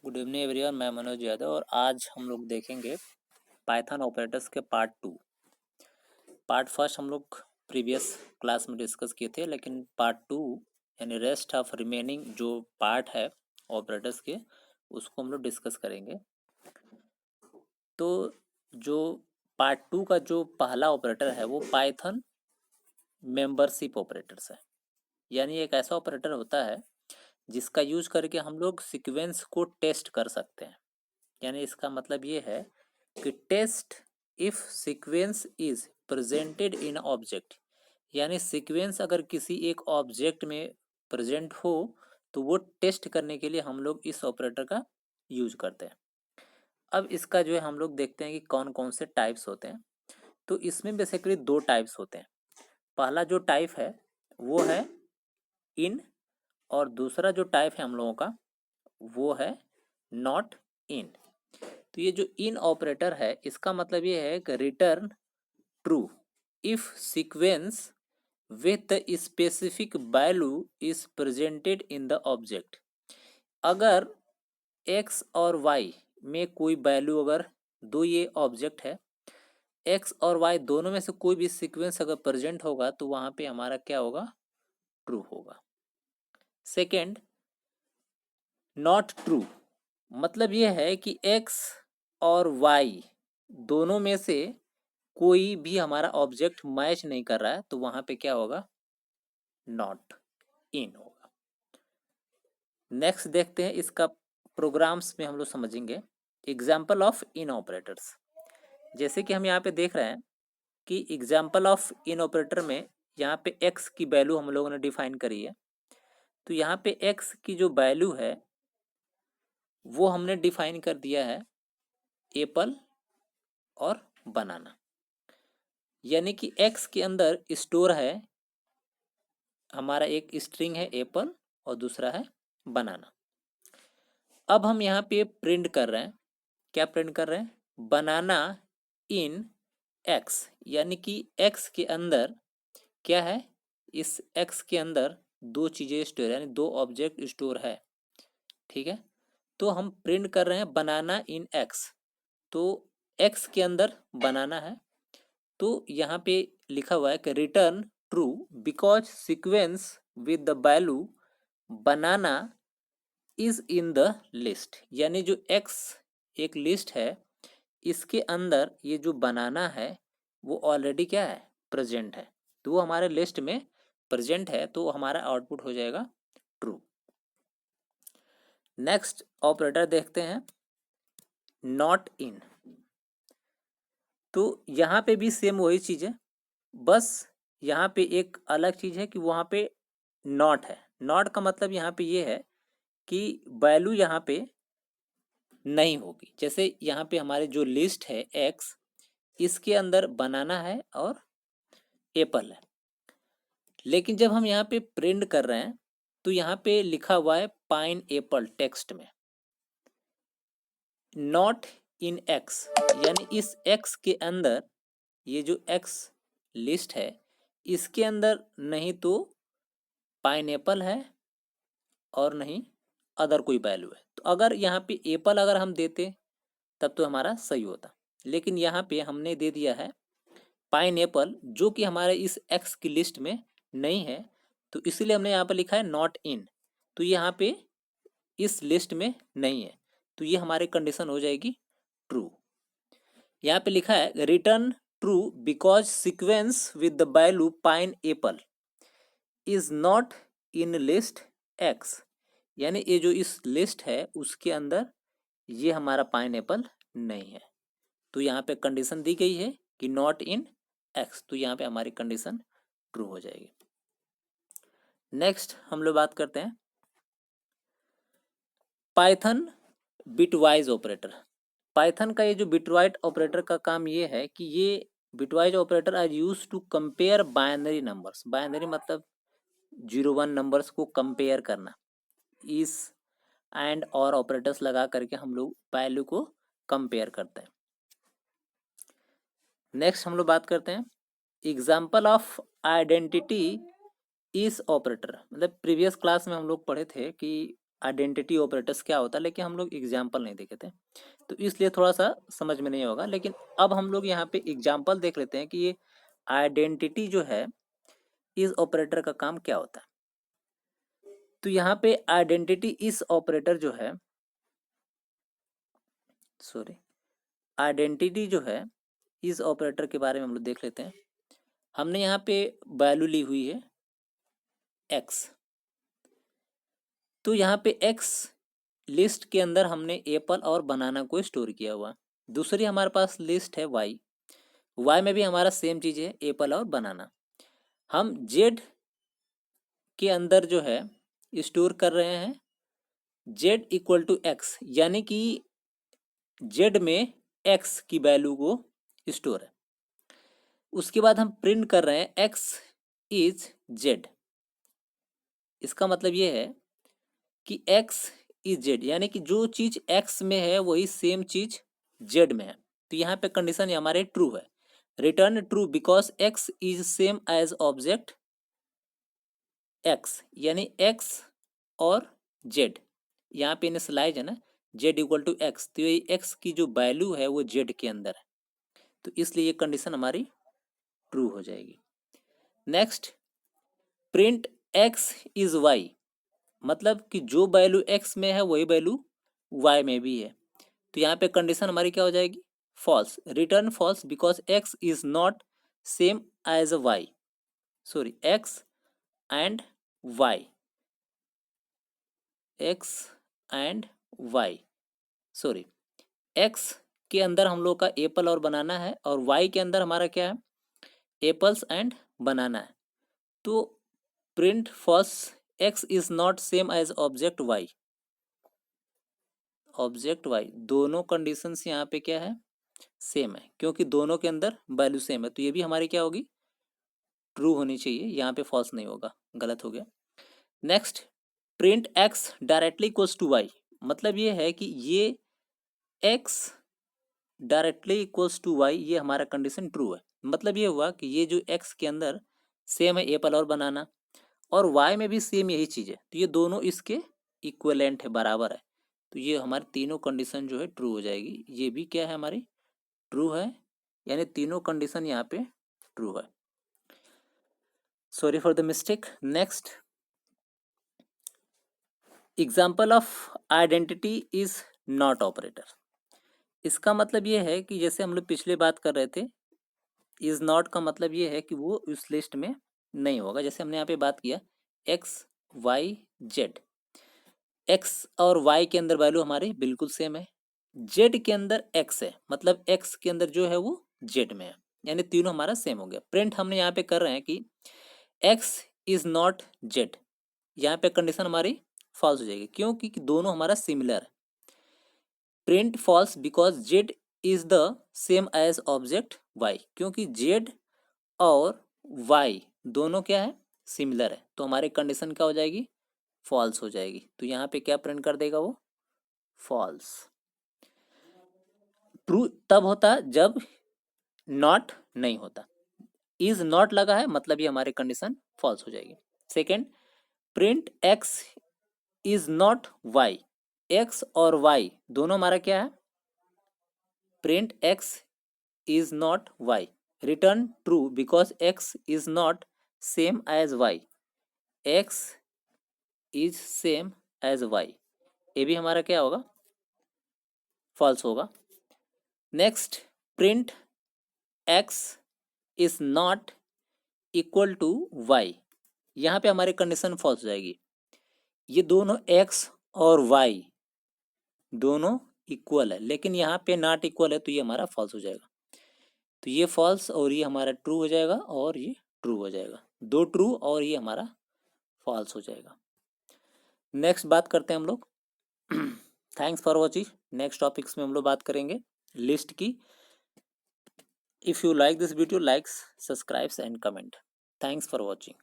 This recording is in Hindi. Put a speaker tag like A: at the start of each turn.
A: गुड इवनिंग एवरीवन, मैं मनोज यादव और आज हम लोग देखेंगे पाइथन ऑपरेटर्स के पार्ट 2। पार्ट फर्स्ट हम लोग प्रीवियस क्लास में डिस्कस किए थे, लेकिन पार्ट 2 यानी रेस्ट ऑफ रिमेनिंग जो पार्ट है ऑपरेटर्स के, उसको हम लोग डिस्कस करेंगे। तो जो पार्ट 2 का जो पहला ऑपरेटर है वो पाइथन मेंबरशिप ऑपरेटर्स है, यानी एक ऐसा ऑपरेटर होता है जिसका यूज करके हम लोग सीक्वेंस को टेस्ट कर सकते हैं। यानी इसका मतलब ये है कि test if sequence is presented in object, यानी सीक्वेंस अगर किसी एक ऑब्जेक्ट में प्रेजेंट हो तो वो टेस्ट करने के लिए हम लोग इस ऑपरेटर का यूज करते हैं। अब इसका जो है हम लोग देखते हैं कि कौन कौन से टाइप्स होते हैं। तो इसमें बेसिकली दो टाइप्स होते हैं। पहला जो टाइप है वो है इन, और दूसरा जो टाइप है हम लोगों का वो है नॉट इन। तो ये जो इन ऑपरेटर है इसका मतलब ये है कि return true if sequence with the specific value is presented in the object. अगर x और y में कोई वैल्यू, अगर दो ये ऑब्जेक्ट है, x और y दोनों में से कोई भी सीक्वेंस अगर प्रेजेंट होगा तो वहां पे हमारा क्या होगा? ट्रू होगा। सेकेंड, नॉट ट्रू मतलब ये है कि x और y दोनों में से कोई भी हमारा ऑब्जेक्ट मैच नहीं कर रहा है तो वहां पे क्या होगा? नॉट इन होगा। नेक्स्ट देखते हैं इसका प्रोग्राम्स में हम लोग समझेंगे एग्जाम्पल ऑफ इन ऑपरेटर्स। जैसे कि हम यहाँ पे देख रहे हैं कि एग्जाम्पल ऑफ इन ऑपरेटर में यहाँ पे x की वैल्यू हम लोगों ने डिफाइन करी है। तो यहाँ पे x की जो वैल्यू है वो हमने डिफाइन कर दिया है एप्पल और बनाना, यानी कि x के अंदर स्टोर है हमारा एक स्ट्रिंग है एप्पल और दूसरा है बनाना। अब हम यहाँ पे प्रिंट कर रहे हैं, क्या प्रिंट कर रहे हैं? बनाना इन x, यानी कि x के अंदर क्या है? इस x के अंदर दो चीज़ें स्टोर, यानी दो ऑब्जेक्ट स्टोर है। ठीक है, तो हम प्रिंट कर रहे हैं बनाना इन x। तो x के अंदर बनाना है, तो यहाँ पे लिखा हुआ है कि return true because sequence with the value banana is in the list, यानी जो x एक लिस्ट है इसके अंदर ये जो बनाना है वो ऑलरेडी क्या है? प्रेजेंट है। तो वो हमारे लिस्ट में प्रेजेंट है, तो हमारा आउटपुट हो जाएगा ट्रू। नेक्स्ट ऑपरेटर देखते हैं नॉट इन। तो यहाँ पे भी सेम वही चीज़ है, बस यहाँ पे एक अलग चीज़ है कि वहाँ पे नॉट है। नॉट का मतलब यहाँ पे ये है कि वैल्यू यहाँ पे नहीं होगी। जैसे यहाँ पे हमारे जो लिस्ट है x, इसके अंदर बनाना है और एप्पल है, लेकिन जब हम यहाँ पे प्रिंट कर रहे हैं तो यहाँ पे लिखा हुआ है पाइन एप्पल टेक्स्ट में, नॉट इन x, यानी इस x के अंदर ये जो x लिस्ट है इसके अंदर नहीं तो पाइनएप्पल है और नहीं अदर कोई वैल्यू है। तो अगर यहाँ पे एप्पल अगर हम देते तब तो हमारा सही होता, लेकिन यहाँ पे हमने दे दिया है पाइनएप्पल जो कि हमारे इस x की लिस्ट में नहीं है, तो इसीलिए हमने यहाँ पर लिखा है नॉट इन। तो यहाँ पे इस लिस्ट में नहीं है, तो ये हमारी कंडीशन हो जाएगी ट्रू। यहाँ पे लिखा है return true because sequence with the value pine Apple is not in list x, यानी ये जो इस लिस्ट है उसके अंदर ये हमारा पाइन एप्पल नहीं है। तो यहाँ पे कंडीशन दी गई है कि नॉट इन x, तो यहाँ पे हमारी कंडीशन ट्रू हो जाएगी। नेक्स्ट हम लोग बात करते हैं पाइथन बिटवाइज ऑपरेटर। पाइथन का ये जो बिटवाइज ऑपरेटर का काम ये है कि ये bitwise operator are use to compare binary numbers. Binary मतलब 0-1 नंबर्स को कंपेयर करना। इस एंड और ऑपरेटर्स लगा करके हम लोग वैल्यू को कंपेयर करते हैं। नेक्स्ट हम लोग बात करते हैं एग्जाम्पल ऑफ आइडेंटिटी इस ऑपरेटर। मतलब प्रीवियस क्लास में हम लोग पढ़े थे कि आइडेंटिटी ऑपरेटर्स क्या होता है, लेकिन हम लोग एग्जाम्पल नहीं देखे थे, तो इसलिए थोड़ा सा समझ में नहीं होगा। लेकिन अब हम लोग यहाँ पे एग्जाम्पल देख लेते हैं कि ये आइडेंटिटी जो है इस ऑपरेटर का काम क्या होता है। तो यहाँ पे आइडेंटिटी इस ऑपरेटर जो है, सॉरी, आइडेंटिटी जो है इस ऑपरेटर के बारे में हम लोग देख लेते हैं। हमने यहाँ पे वैल्यू ली हुई है x, तो यहाँ पे x लिस्ट के अंदर हमने एप्पल और बनाना को स्टोर किया हुआ। दूसरी हमारे पास लिस्ट है y में भी हमारा सेम चीज़ है, एप्पल और बनाना। हम z के अंदर जो है स्टोर कर रहे हैं z इक्वल टू एक्स, यानी कि z में x की वैल्यू को स्टोर है। उसके बाद हम प्रिंट कर रहे हैं x इज z। इसका मतलब ये है कि x इज z, यानी कि जो चीज x में है वही सेम चीज z में है। तो यहाँ पे कंडीशन हमारे ट्रू है। Return true because x is same as object x, यानी x और z यहाँ पे इनिशियलाइज है ना, z इक्वल टू एक्स, तो ये x की जो वैल्यू है वो z के अंदर है, तो इसलिए ये कंडीशन हमारी ट्रू हो जाएगी। Next, print x is y, मतलब कि जो वैल्यू x में है वही वैल्यू y में भी है, तो यहाँ पे कंडीशन हमारी क्या हो जाएगी, false. Return false because x is not same as y, sorry x and y, x and y, sorry x के अंदर हम लोग का एप्पल और बनाना है और y के अंदर हमारा क्या है, एप्पल्स एंड बनाना है। तो print false x is not same as object y, object y, दोनों कंडीशंस यहाँ पे क्या है, सेम है, क्योंकि दोनों के अंदर वैल्यू सेम है, तो ये भी हमारी क्या होगी, ट्रू होनी चाहिए, यहाँ पे फॉल्स नहीं होगा, गलत हो गया। Next, print x directly equals to y, मतलब ये है कि ये x directly equals to y, ये हमारा कंडीशन ट्रू है। मतलब ये हुआ कि ये जो x के अंदर सेम है एप्पल और बनाना, और y में भी सेम यही चीज़ है, तो ये दोनों इसके इक्विवेलेंट है, बराबर है, तो ये हमारी तीनों कंडीशन जो है ट्रू हो जाएगी। ये भी क्या है, हमारी ट्रू है, यानी तीनों कंडीशन यहाँ पे ट्रू है। Sorry for the mistake. Next, example of identity is not operator. इसका मतलब ये है कि जैसे हम लोग पिछले बात कर रहे थे, इज नॉट का मतलब ये है कि वो उस लिस्ट में नहीं होगा। जैसे हमने यहाँ पे बात किया एक्स वाई जेड, एक्स और वाई के अंदर वैल्यू हमारी बिल्कुल सेम है, जेड के अंदर एक्स है, मतलब एक्स के अंदर जो है वो जेड में है, यानी तीनों हमारा सेम हो गया। प्रिंट हमने यहाँ पे कर रहे हैं कि एक्स इज नॉट जेड, यहाँ पे कंडीशन हमारी फॉल्स हो जाएगी, क्योंकि दोनों हमारा सिमिलर है। Print false because Z is the same as object Y, क्योंकि जेड और वाई दोनों क्या है, सिमिलर है, तो हमारी कंडीशन क्या हो जाएगी, फॉल्स हो जाएगी। तो यहाँ पे क्या प्रिंट कर देगा वो, फॉल्स। ट्रू तब होता जब नॉट नहीं होता, इज नॉट लगा है मतलब ये हमारी कंडीशन फॉल्स हो जाएगी। Second, print X is not Y, X और वाई दोनों हमारा क्या है, print X is not Y, return true because X is not same as Y, X is same as Y, ये भी हमारा क्या होगा, फॉल्स होगा। Next, print X is not equal to Y, यहाँ पे हमारी कंडीशन फॉल्स हो जाएगी। ये दोनों एक्स और वाई दोनों इक्वल है, लेकिन यहाँ पे नॉट इक्वल है, तो ये हमारा फॉल्स हो जाएगा। तो ये फॉल्स और ये हमारा ट्रू हो जाएगा, और ये ट्रू हो जाएगा, दो ट्रू और ये हमारा फॉल्स हो जाएगा। नेक्स्ट बात करते हैं हम लोग। Thanks for watching. Next topics में हम लोग बात करेंगे लिस्ट की। If you like this video, likes, subscribes and comment. Thanks for watching.